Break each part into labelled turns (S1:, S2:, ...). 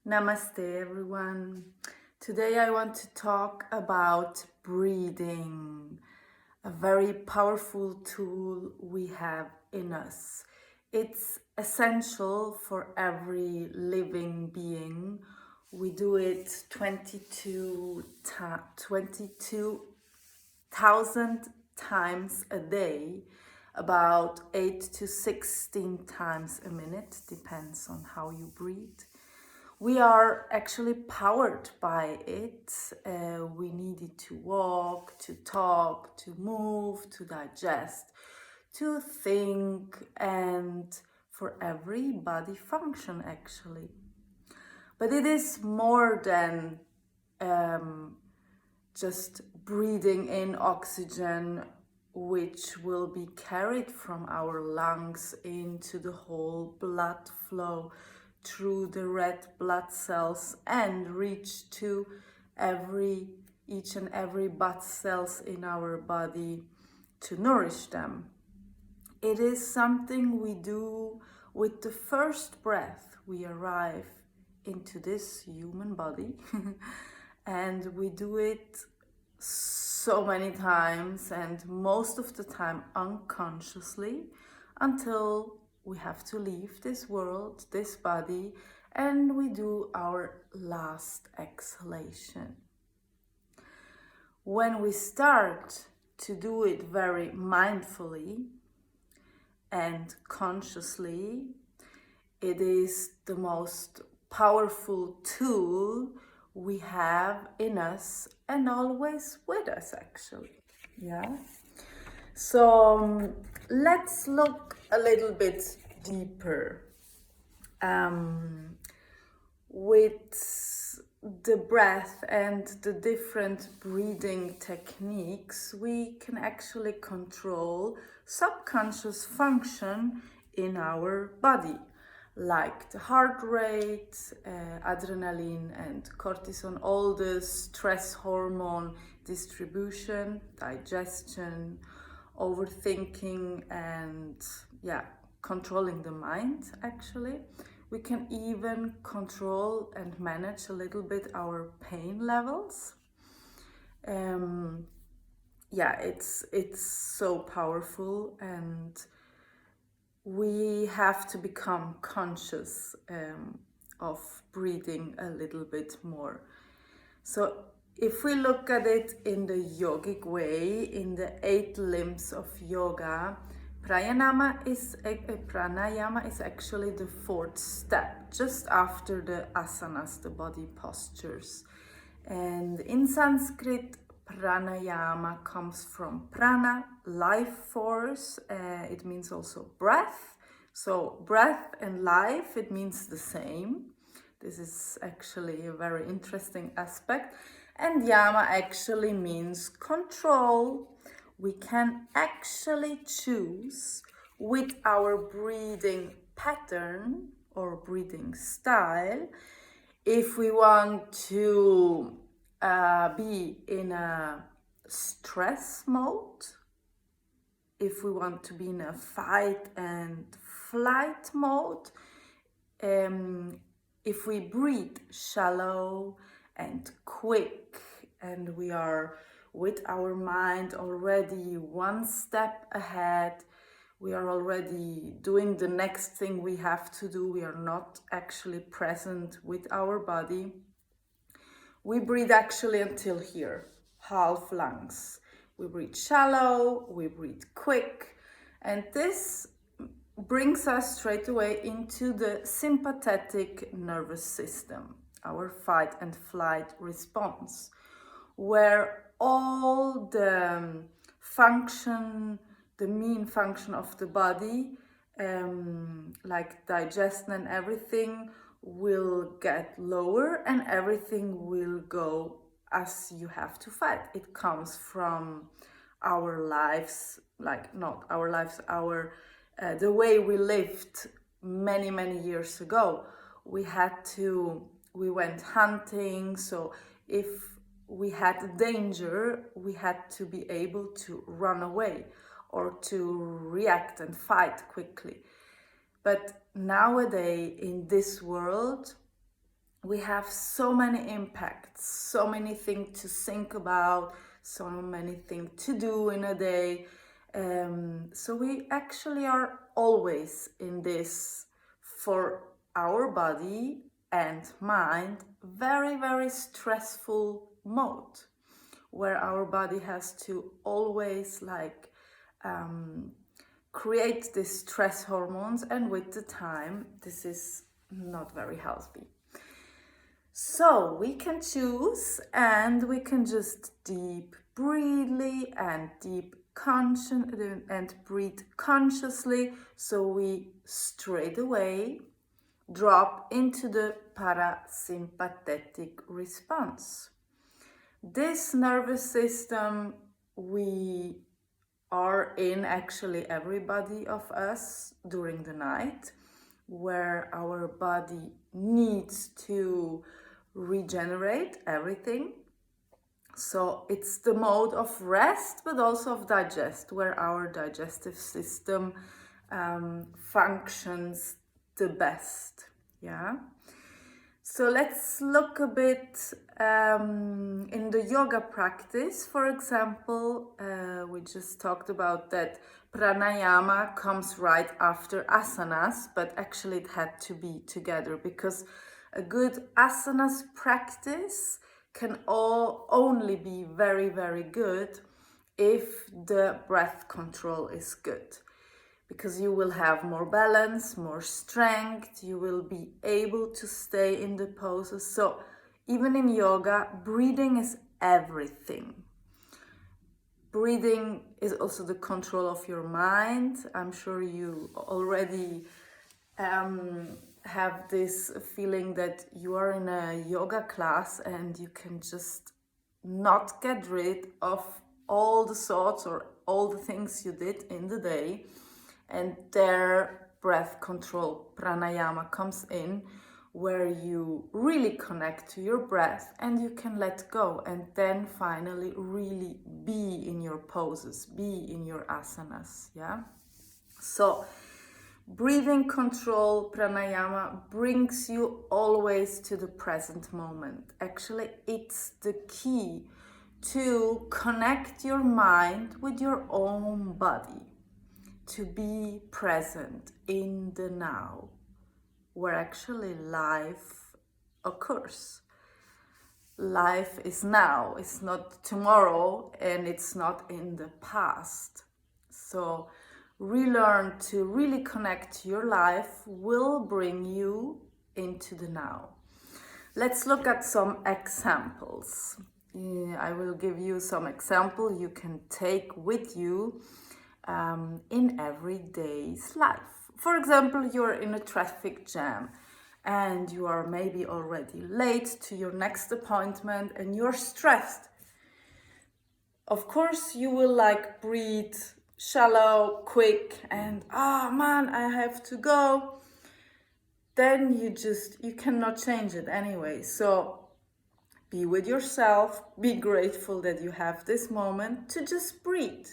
S1: Namaste, everyone. Today I want to talk about breathing, a very powerful tool we have in us. It's essential for every living being. We do it 22,000 times a day, about 8 to 16 times a minute, depends on how you breathe. We are actually powered by it. We need it to walk, to talk, to move, to digest, to think, and for every body function, actually. But it is more than just breathing in oxygen, which will be carried from our lungs into the whole blood flow through the red blood cells and reach to each and every blood cells in our body to nourish them. It is something we do with the first breath we arrive into this human body and we do it so many times and most of the time unconsciously until we have to leave this world, this body, and we do our last exhalation. When we start to do it very mindfully and consciously, it is the most powerful tool we have in us and always with us, actually. Yeah. So let's look a little bit deeper. With the breath and the different breathing techniques, we can actually control subconscious function in our body, like the heart rate, adrenaline and cortisol, all the stress hormone distribution, digestion, overthinking, and controlling the mind, actually. We can even control and manage a little bit our pain levels. It's so powerful, and we have to become conscious of breathing a little bit more. So if we look at it in the yogic way, in the 8 limbs of yoga, pranayama is actually the 4th step, just after the asanas, the body postures. And in Sanskrit, pranayama comes from prana, life force. It means also breath. So breath and life, it means the same. This is actually a very interesting aspect. And yama actually means control. We can actually choose with our breathing pattern or breathing style if we want to be in a stress mode, if we want to be in a fight and flight mode, if we breathe shallow and quick and we are with our mind already one step ahead, we are already doing the next thing we have to do, we are not actually present with our body. We breathe actually until here, half lungs. We breathe shallow, we breathe quick, and this brings us straight away into the sympathetic nervous system, our fight and flight response, where all the function, the mean function of the body, like digestion and everything, will get lower and everything will go as you have to fight. It comes from our lives, like not our lives, the way we lived many years ago. We went hunting, so if we had danger, we had to be able to run away or to react and fight quickly. But nowadays in this world, we have so many impacts, so many things to think about, so many things to do in a day. So we actually are always in this, for our body and mind, very, very stressful mode, where our body has to always create these stress hormones, and with the time this is not very healthy. So we can choose, and we can just deep breathly and breathe consciously, so we straight away drop into the parasympathetic response. This nervous system we are in, actually everybody of us, during the night, where our body needs to regenerate everything. So it's the mode of rest, but also of digest, where our digestive system functions the best. Yeah. So let's look a bit in the yoga practice. For example, we just talked about that pranayama comes right after asanas, but actually it had to be together, because a good asanas practice can only be very, very good if the breath control is good, because you will have more balance, more strength, you will be able to stay in the poses. So even in yoga, breathing is everything. Breathing is also the control of your mind. I'm sure you already have this feeling that you are in a yoga class and you can just not get rid of all the thoughts or all the things you did in the day, and their breath control pranayama comes in, where you really connect to your breath and you can let go, and then finally really be in your poses, be in your asanas. Yeah. So breathing control pranayama brings you always to the present moment. Actually, it's the key to connect your mind with your own body, to be present in the now, where actually life occurs. Life is now, it's not tomorrow, and it's not in the past. So relearn to really connect to your life will bring you into the now. Let's look at some examples. I will give you some example you can take with you in everyday's life. For example, you're in a traffic jam and you are maybe already late to your next appointment and you're stressed. Of course, you will breathe shallow, quick, and man, I have to go. Then you cannot change it anyway. So be with yourself, be grateful that you have this moment to just breathe.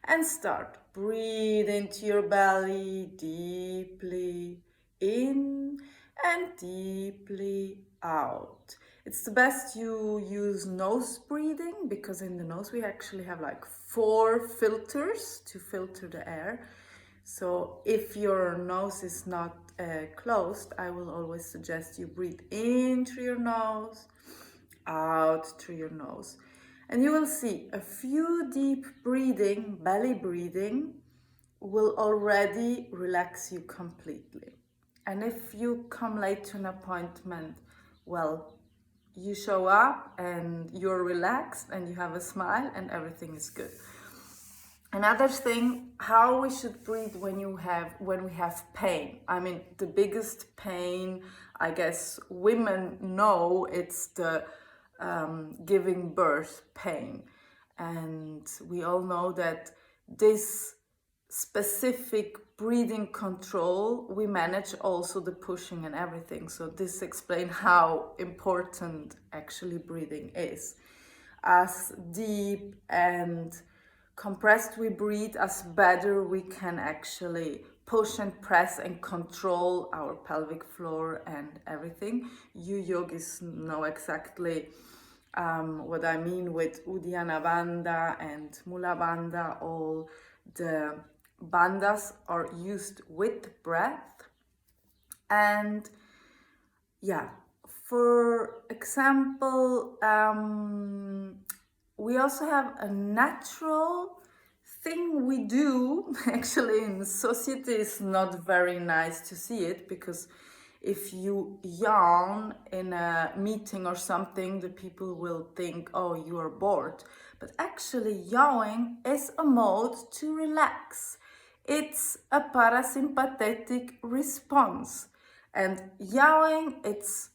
S1: And start. Breathe into your belly deeply in and deeply out. It's the best you use nose breathing, because in the nose we actually have 4 filters to filter the air. So if your nose is not closed, I will always suggest you breathe in through your nose, out through your nose. And you will see a few deep breathing, belly breathing, will already relax you completely. And if you come late to an appointment, well, you show up and you're relaxed and you have a smile and everything is good. Another thing, how we should breathe when we have pain. I mean, the biggest pain, I guess women know, it's the giving birth pain. And we all know that this specific breathing control, we manage also the pushing and everything. So this explains how important actually breathing is. As deep and compressed we breathe, as better we can actually push and press and control our pelvic floor and everything. You yogis know exactly what I mean with Uddiyana Bandha and Mula Bandha. All the bandhas are used with breath. And yeah, for example, we also have a natural thing we do. Actually, in society it's not very nice to see it, because if you yawn in a meeting or something, the people will think, oh, you are bored. But actually, yawning is a mode to relax. It's a parasympathetic response. And yawning, it's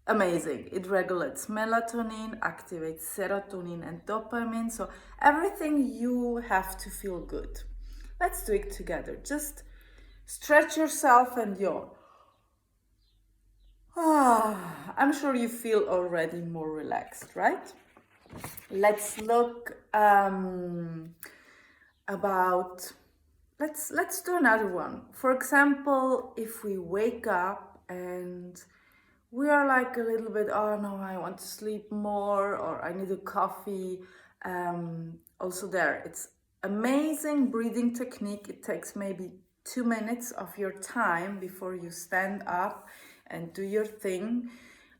S1: amazing. It regulates melatonin, activates serotonin and dopamine. So everything you have to feel good. Let's do it together. Just stretch yourself and yawn. I'm sure you feel already more relaxed, right? Let's look about, let's do another one. For example, if we wake up and we are like a little bit, oh no, I want to sleep more, or I need a coffee. Also there, it's amazing breathing technique. It takes maybe 2 minutes of your time before you stand up and do your thing.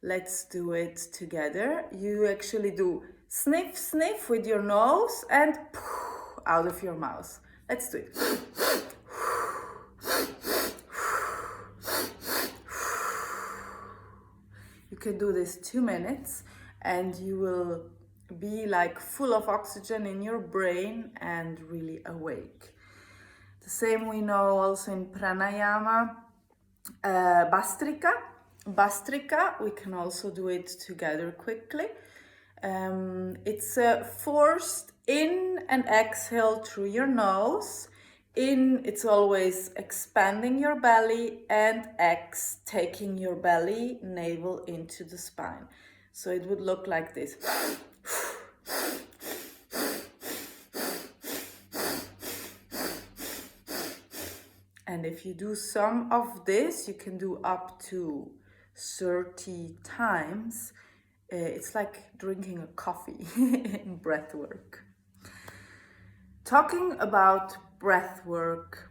S1: Let's do it together. You actually do sniff, sniff with your nose and out of your mouth. Let's do it. You can do this 2 minutes and you will be like full of oxygen in your brain and really awake. The same we know also in pranayama, Bhastrika. Bhastrika, we can also do it together quickly. It's a forced in and exhale through your nose. In, it's always expanding your belly, and X, taking your belly, navel into the spine. So it would look like this. And if you do some of this, you can do up to 30 times. It's like drinking a coffee in breath work. Talking about breath work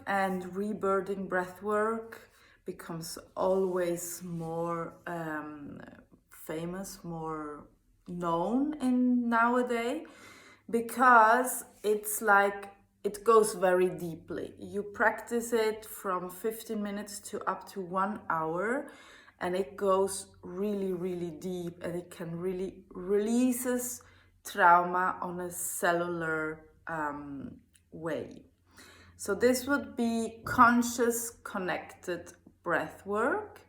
S1: and rebirthing breath work becomes always more famous, more known in nowadays, because it's like it goes very deeply. You practice it from 15 minutes to up to 1 hour, and it goes really, really deep, and it can really releases trauma on a cellular way. So this would be conscious, connected breath work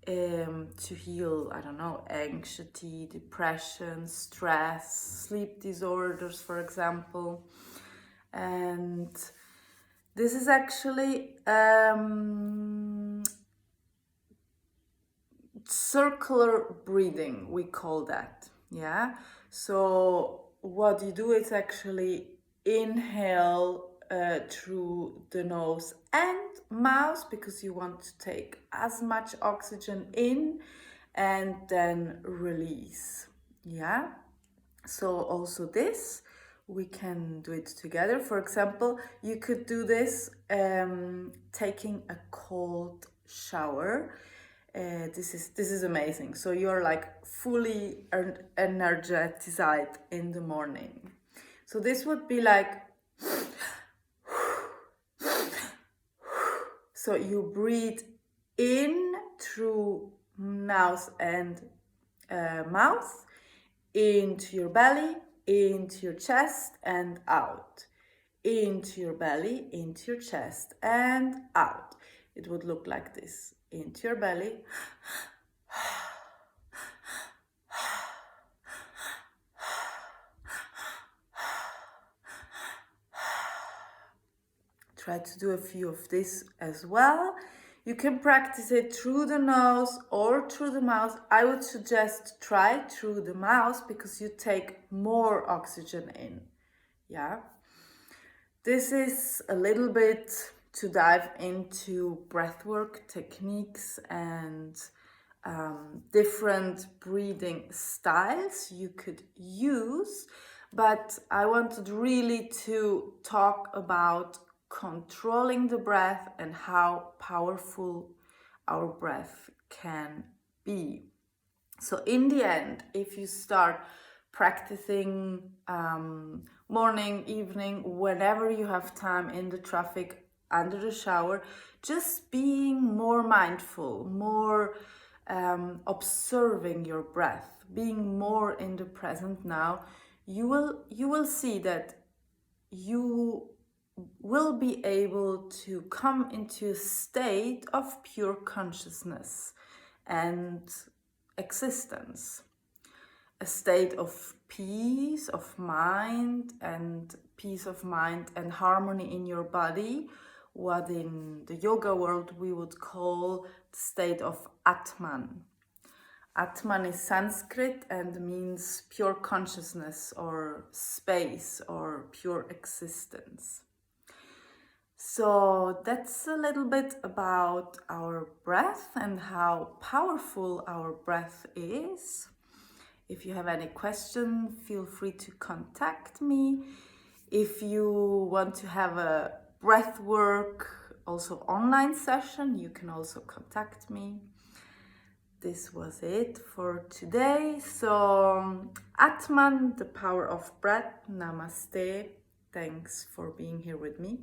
S1: to heal, I don't know, anxiety, depression, stress, sleep disorders, for example. And this is actually circular breathing, we call that. Yeah. So what you do is actually inhale through the nose and mouth, because you want to take as much oxygen in, and then release. Yeah. So also this, we can do it together. For example, you could do this taking a cold shower. This is amazing. So you're like fully energized in the morning. So this would be like, so you breathe in through nose and mouth, into your belly, into your chest, and out. Into your belly, into your chest, and out. It would look like this. Into your belly. Try to do a few of this as well. You can practice it through the nose or through the mouth. I would suggest try through the mouth, because you take more oxygen in. Yeah. This is a little bit to dive into breathwork techniques and different breathing styles you could use, but I wanted really to talk about controlling the breath and how powerful our breath can be. So in the end, if you start practicing morning, evening, whenever you have time in the traffic, under the shower, just being more mindful, more observing your breath, being more in the present now, you will see that you will be able to come into a state of pure consciousness and existence, a state of peace of mind and harmony in your body, what in the yoga world we would call the state of Atman. Atman is Sanskrit and means pure consciousness or space or pure existence. So that's a little bit about our breath and how powerful our breath is. If you have any question, feel free to contact me. If you want to have a breath work, also online session, you can also contact me. This was it for today. So Atman, the power of breath. Namaste. Thanks for being here with me.